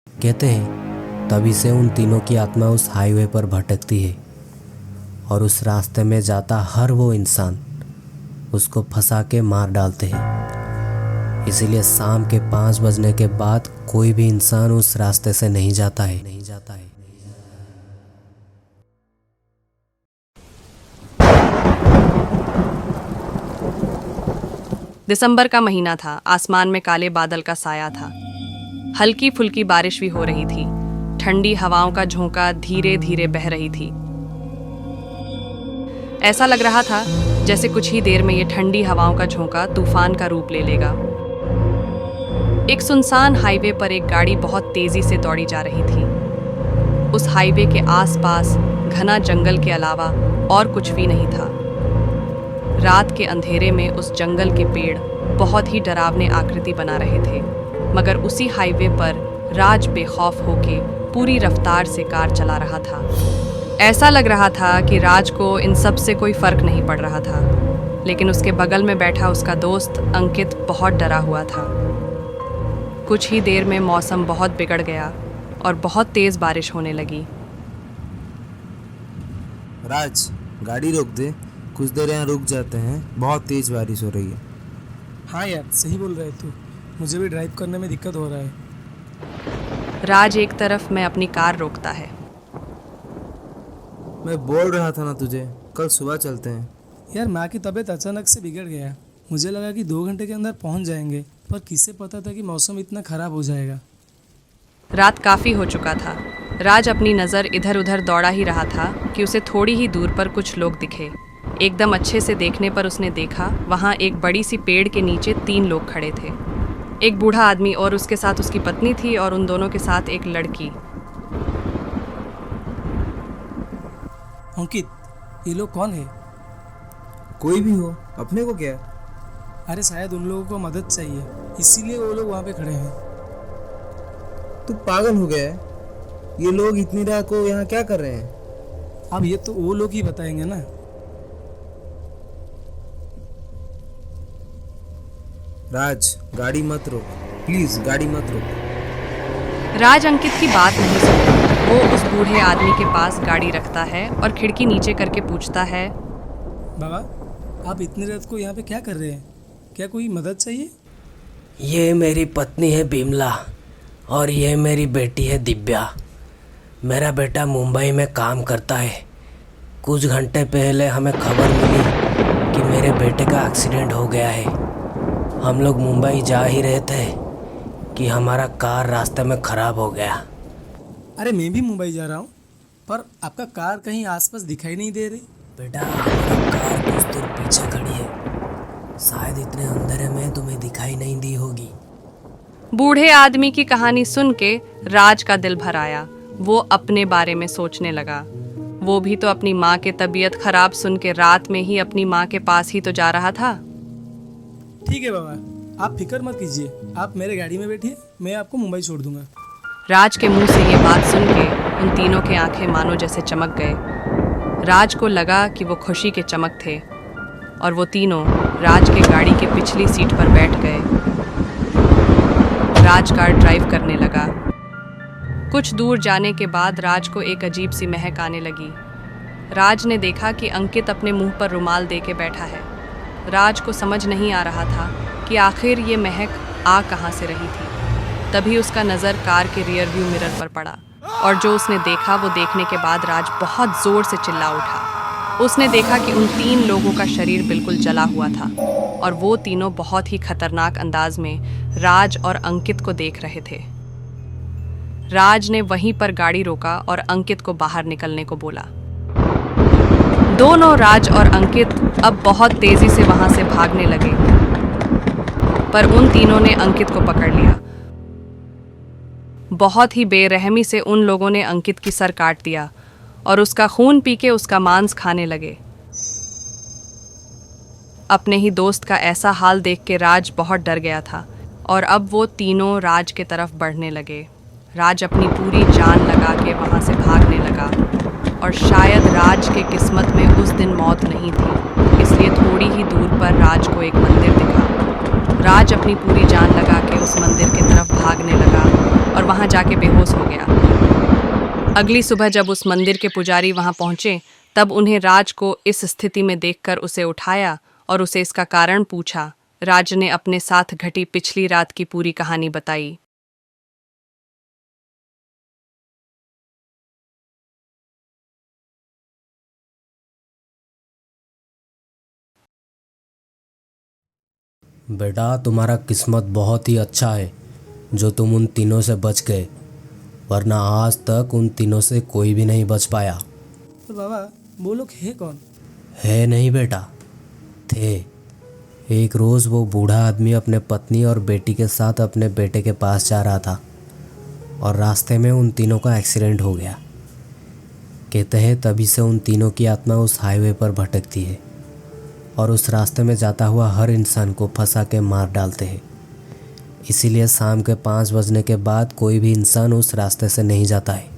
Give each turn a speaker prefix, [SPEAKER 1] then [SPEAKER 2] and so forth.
[SPEAKER 1] कहते हैं तभी से उन तीनों की आत्मा उस हाईवे पर भटकती है और उस रास्ते में जाता हर वो इंसान उसको फंसा के मार डालते हैं। इसीलिए शाम के 5 बजने के बाद कोई भी इंसान उस रास्ते से नहीं जाता है।
[SPEAKER 2] दिसंबर का महीना था। आसमान में काले बादल का साया था। हल्की फुल्की बारिश भी हो रही थी। ठंडी हवाओं का झोंका धीरे धीरे बह रही थी। ऐसा लग रहा था जैसे कुछ ही देर में ये ठंडी हवाओं का झोंका तूफान का रूप ले लेगा। एक सुनसान हाईवे पर एक गाड़ी बहुत तेजी से दौड़ी जा रही थी। उस हाईवे के आसपास घना जंगल के अलावा और कुछ भी नहीं था। रात के अंधेरे में उस जंगल के पेड़ बहुत ही डरावने आकृति बना रहे थे, मगर उसी हाईवे पर राज बेखौफ होके पूरी रफ्तार से कार चला रहा था। ऐसा लग रहा था कि राज को इन सब से कोई फर्क नहीं पड़ रहा था, लेकिन उसके बगल में बैठा उसका दोस्त अंकित बहुत डरा हुआ था। कुछ ही देर में मौसम बहुत बिगड़ गया और बहुत तेज बारिश होने लगी।
[SPEAKER 3] राज, गाड़ी रोक दे, कुछ देर यहाँ रुक जाते हैं, बहुत तेज बारिश हो रही है।
[SPEAKER 4] हाँ यार, सही बोल रहे तू, मुझे भी ड्राइव करने में दिक्कत हो रहा है।
[SPEAKER 2] राज एक तरफ में अपनी कार रोकता है।
[SPEAKER 3] मैं बोल रहा था ना तुझे, कल सुबह चलते हैं।
[SPEAKER 4] यार, माँ की तबीयत अचानक से बिगड़ गया। मुझे लगा कि 2 घंटे के अंदर पहुँच जाएंगे, पर किससे पता था कि मौसम इतना ख़राब हो जाएगा।
[SPEAKER 2] रात काफ़ी हो चुका था। राज अपनी नज़र इधर उधर दौड़ा ही रहा था कि उसे थोड़ी ही दूर पर कुछ लोग दिखे। एकदम अच्छे से देखने पर उसने देखा वहाँ एक बड़ी सी पेड़ के नीचे 3 लोग खड़े थे। एक बूढ़ा आदमी और उसके साथ उसकी पत्नी थी और उन दोनों के साथ एक लड़की।
[SPEAKER 4] अंकित, ये लोग कौन है?
[SPEAKER 3] कोई भी हो, अपने को क्या?
[SPEAKER 4] अरे शायद उन लोगों को मदद चाहिए, इसीलिए वो लोग वहाँ पे खड़े हैं।
[SPEAKER 3] तू पागल हो गया है? ये लोग इतनी रात को यहाँ क्या कर रहे हैं?
[SPEAKER 4] अब ये तो वो लोग ही बताएंगे ना।
[SPEAKER 3] राज, गाड़ी मत रोक, प्लीज गाड़ी मत रोक।
[SPEAKER 2] राज अंकित की बात नहीं सुनता। वो उस बूढ़े आदमी के पास गाड़ी रखता है और खिड़की नीचे करके पूछता है,
[SPEAKER 4] बाबा, आप इतनी रात को यहाँ पे क्या कर रहे हैं? क्या कोई मदद चाहिए?
[SPEAKER 1] ये मेरी पत्नी है बिमला और ये मेरी बेटी है दिव्या। मेरा बेटा मुंबई में काम करता है। कुछ घंटे पहले हमें खबर मिली कि मेरे बेटे का एक्सीडेंट हो गया है। हम लोग मुंबई जा ही रहे थे कि हमारा कार रास्ते में ख़राब हो गया।
[SPEAKER 4] अरे मैं भी मुंबई जा रहा हूँ, पर आपका कार कहीं आसपास दिखाई नहीं दे रही।
[SPEAKER 1] बेटा, हमारी कार कुछ दूर पीछे खड़ी है, शायद इतने अंधेरे में तुम्हें दिखाई नहीं दी होगी।
[SPEAKER 2] बूढ़े आदमी की कहानी सुन के राज का दिल भर आया। वो अपने बारे में सोचने लगा। वो भी तो अपनी माँ की तबीयत खराब सुन के रात में ही अपनी माँ के पास ही तो जा रहा था।
[SPEAKER 4] ठीक है बाबा, आप फिक्र मत कीजिए, आप मेरे गाड़ी में बैठिए, मैं आपको मुंबई छोड़ दूंगा।
[SPEAKER 2] राज के मुंह से ये बात सुन के उन तीनों के आंखें मानो जैसे चमक गए। राज को लगा कि वो खुशी के चमक थे और वो तीनों राज के गाड़ी के पिछली सीट पर बैठ गए। राज कार ड्राइव करने लगा। कुछ दूर जाने के बाद राज को एक अजीब सी महक आने लगी। राज ने देखा कि अंकित अपने मुंह पर रुमाल दे के बैठा है। राज को समझ नहीं आ रहा था कि आखिर ये महक आ कहाँ से रही थी। तभी उसका नज़र कार के रियर व्यू मिरर पर पड़ा और जो उसने देखा वो देखने के बाद राज बहुत ज़ोर से चिल्ला उठा। उसने देखा कि उन 3 लोगों का शरीर बिल्कुल जला हुआ था और वो तीनों बहुत ही खतरनाक अंदाज में राज और अंकित को देख रहे थे। राज ने वहीं पर गाड़ी रोका और अंकित को बाहर निकलने को बोला। दोनों राज और अंकित अब बहुत तेजी से वहां से भागने लगे, पर उन तीनों ने अंकित को पकड़ लिया। बहुत ही बेरहमी से उन लोगों ने अंकित की सर काट दिया और उसका खून पी के उसका मांस खाने लगे। अपने ही दोस्त का ऐसा हाल देख के राज बहुत डर गया था और अब वो तीनों राज के तरफ बढ़ने लगे। राज अपनी पूरी जान लगा के वहाँ से भागने लगा और शायद राज के किस्मत में उस दिन मौत नहीं थी, इसलिए थोड़ी ही दूर पर राज को एक मंदिर दिखा। राज अपनी पूरी जान लगा के उस मंदिर की तरफ भागने लगा और वहाँ जाके बेहोश हो गया। अगली सुबह जब उस मंदिर के पुजारी वहाँ पहुँचे तब उन्हें राज को इस स्थिति में देखकर उसे उठाया और उसे इसका कारण पूछा। राज ने अपने साथ घटी पिछली रात की पूरी कहानी बताई।
[SPEAKER 1] बेटा, तुम्हारा किस्मत बहुत ही अच्छा है जो तुम उन तीनों से बच गए, वरना आज तक उन तीनों से कोई भी नहीं बच पाया।
[SPEAKER 4] पर बाबा वो लोग है कौन?
[SPEAKER 1] है नहीं बेटा, थे। एक रोज़ वो बूढ़ा आदमी अपने पत्नी और बेटी के साथ अपने बेटे के पास जा रहा था और रास्ते में उन तीनों का एक्सीडेंट हो गया। कहते हैं तभी से उन तीनों की आत्मा उस हाईवे पर भटकती है और उस रास्ते में जाता हुआ हर इंसान को फंसा के मार डालते हैं। इसीलिए शाम के 5 बजने के बाद कोई भी इंसान उस रास्ते से नहीं जाता है।